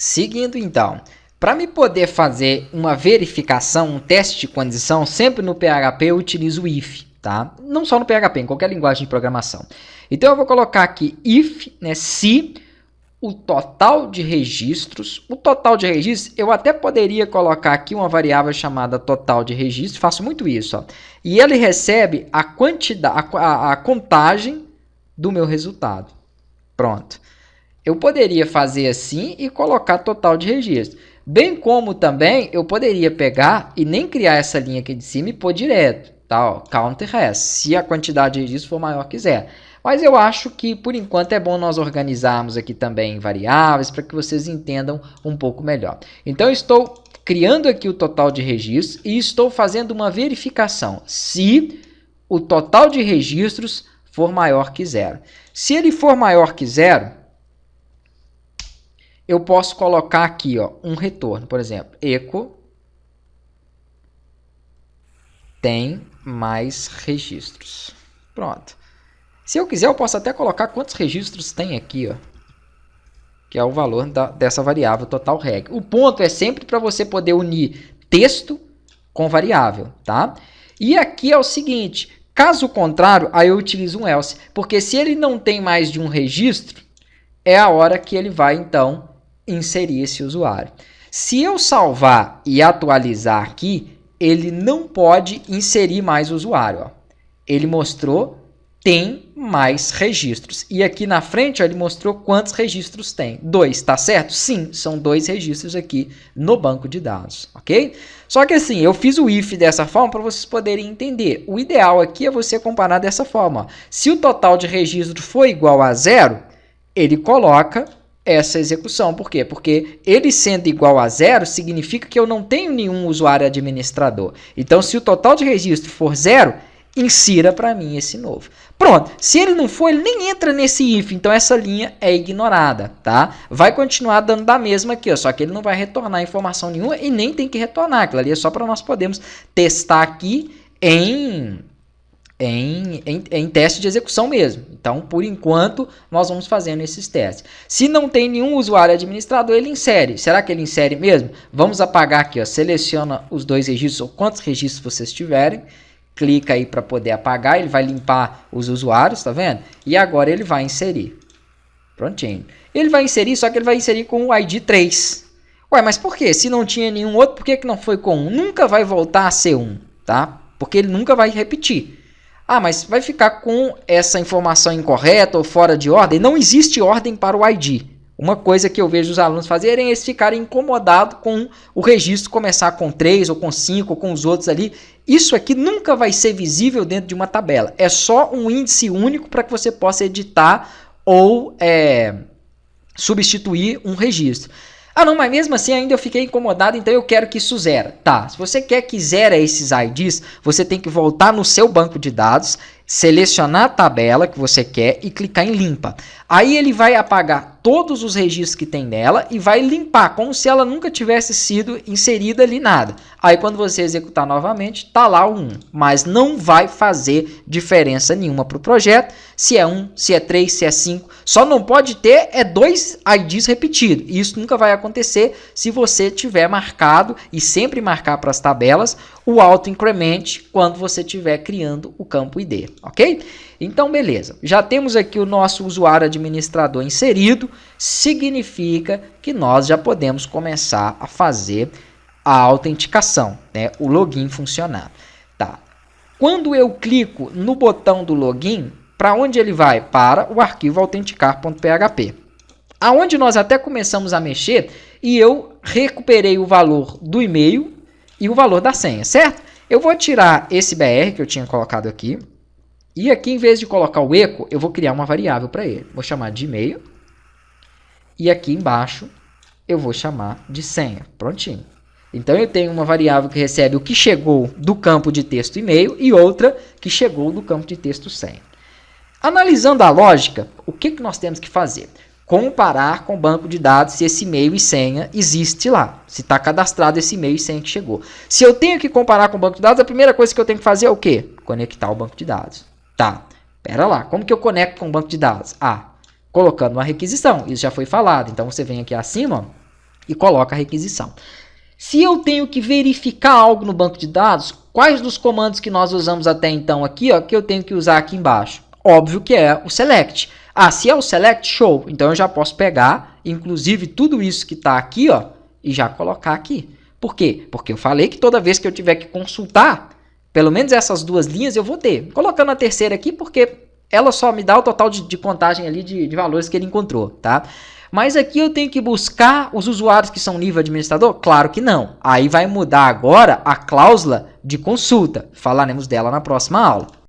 Seguindo então, para me poder fazer uma verificação, um teste de condição, sempre no PHP eu utilizo o if, tá? Não só no PHP, em qualquer linguagem de programação. Então eu vou colocar aqui if, né, se o total de registros, eu até poderia colocar aqui uma variável chamada total de registros, faço muito isso, ó, e ele recebe a quantidade, a contagem do meu resultado. Pronto. Eu poderia fazer assim e colocar total de registro. Bem como também eu poderia pegar e nem criar essa linha aqui de cima e pôr direto, tá? Ó, counter has, se a quantidade de registros for maior que zero. Mas eu acho que, por enquanto, é bom nós organizarmos aqui também variáveis para que vocês entendam um pouco melhor. Então, eu estou criando aqui o total de registros e estou fazendo uma verificação se o total de registros for maior que zero. Se ele for maior que zero, eu posso colocar aqui, ó, um retorno. Por exemplo, echo tem mais registros. Pronto. Se eu quiser, eu posso até colocar quantos registros tem aqui, ó, que é o valor dessa variável total reg. O ponto é sempre para você poder unir texto com variável, tá? E aqui é o seguinte, caso contrário, aí eu utilizo um else, porque se ele não tem mais de um registro, é a hora que ele vai, então, inserir esse usuário. Se eu salvar e atualizar aqui, ele não pode inserir mais usuário, ó. Ele mostrou tem mais registros. E aqui na frente, ó, ele mostrou quantos registros tem. 2, tá certo? Sim, são 2 registros aqui no banco de dados, ok? Só que assim, eu fiz o if dessa forma para vocês poderem entender. O ideal aqui é você comparar dessa forma. Ó. Se o total de registro for igual a 0, ele coloca essa execução. Por quê? Porque ele sendo igual a 0, significa que eu não tenho nenhum usuário administrador. Então, se o total de registro for 0, insira para mim esse novo. Pronto, se ele não for, ele nem entra nesse if, então essa linha é ignorada, tá? Vai continuar dando da mesma aqui, ó, só que ele não vai retornar informação nenhuma e nem tem que retornar, aquilo ali é só para nós podermos testar aqui em teste de execução mesmo. Então, por enquanto, nós vamos fazendo esses testes. Se não tem nenhum usuário administrador, ele insere. Será que ele insere mesmo? Vamos apagar aqui, ó, seleciona os 2 registros, ou quantos registros vocês tiverem, clica aí para poder apagar, ele vai limpar os usuários, tá vendo? E agora ele vai inserir. Prontinho. Ele vai inserir, só que ele vai inserir com o ID 3. Ué, mas por quê? Se não tinha nenhum outro, por que não foi com 1? Nunca vai voltar a ser 1, tá? Porque ele nunca vai repetir. Ah, mas vai ficar com essa informação incorreta ou fora de ordem? Não existe ordem para o ID. Uma coisa que eu vejo os alunos fazerem é eles ficarem incomodados com o registro começar com 3 ou com 5 ou com os outros ali. Isso aqui nunca vai ser visível dentro de uma tabela. É só um índice único para que você possa editar ou substituir um registro. Ah, não, mas mesmo assim ainda eu fiquei incomodado, então eu quero que isso zera. Tá, se você quer que zera esses IDs, você tem que voltar no seu banco de dados, selecionar a tabela que você quer e clicar em limpa. Aí ele vai apagar todos os registros que tem nela e vai limpar, como se ela nunca tivesse sido inserida ali nada. Aí quando você executar novamente, tá lá o 1, mas não vai fazer diferença nenhuma para o projeto, se é 1, se é 3, se é 5, só não pode ter 2 IDs repetidos. Isso nunca vai acontecer se você tiver marcado e sempre marcar para as tabelas o auto-increment quando você estiver criando o campo ID, ok? Então, beleza. Já temos aqui o nosso usuário administrador inserido, significa que nós já podemos começar a fazer a autenticação, né? O login funcionar. Tá. Quando eu clico no botão do login, para onde ele vai? Para o arquivo autenticar.php. Aonde nós até começamos a mexer e eu recuperei o valor do e-mail e o valor da senha, certo? Eu vou tirar esse BR que eu tinha colocado aqui. E aqui, em vez de colocar o echo, eu vou criar uma variável para ele. Vou chamar de e-mail. E aqui embaixo, eu vou chamar de senha. Prontinho. Então, eu tenho uma variável que recebe o que chegou do campo de texto e-mail e outra que chegou do campo de texto senha. Analisando a lógica, o que nós temos que fazer? Comparar com o banco de dados se esse e-mail e senha existe lá. Se está cadastrado esse e-mail e senha que chegou. Se eu tenho que comparar com o banco de dados, a primeira coisa que eu tenho que fazer é o quê? Conectar o banco de dados. Tá, pera lá, como que eu conecto com o banco de dados? Ah, colocando uma requisição, isso já foi falado. Então, você vem aqui acima, ó, e coloca a requisição. Se eu tenho que verificar algo no banco de dados, quais dos comandos que nós usamos até então aqui, ó, que eu tenho que usar aqui embaixo? Óbvio que é o select. Ah, se é o select, show. Então eu já posso pegar, inclusive, tudo isso que está aqui, ó, e já colocar aqui. Por quê? Porque eu falei que toda vez que eu tiver que consultar, pelo menos essas duas linhas eu vou ter. Colocando a terceira aqui, porque ela só me dá o total de contagem ali de valores que ele encontrou, tá? Mas aqui eu tenho que buscar os usuários que são nível administrador? Claro que não. Aí vai mudar agora a cláusula de consulta. Falaremos dela na próxima aula.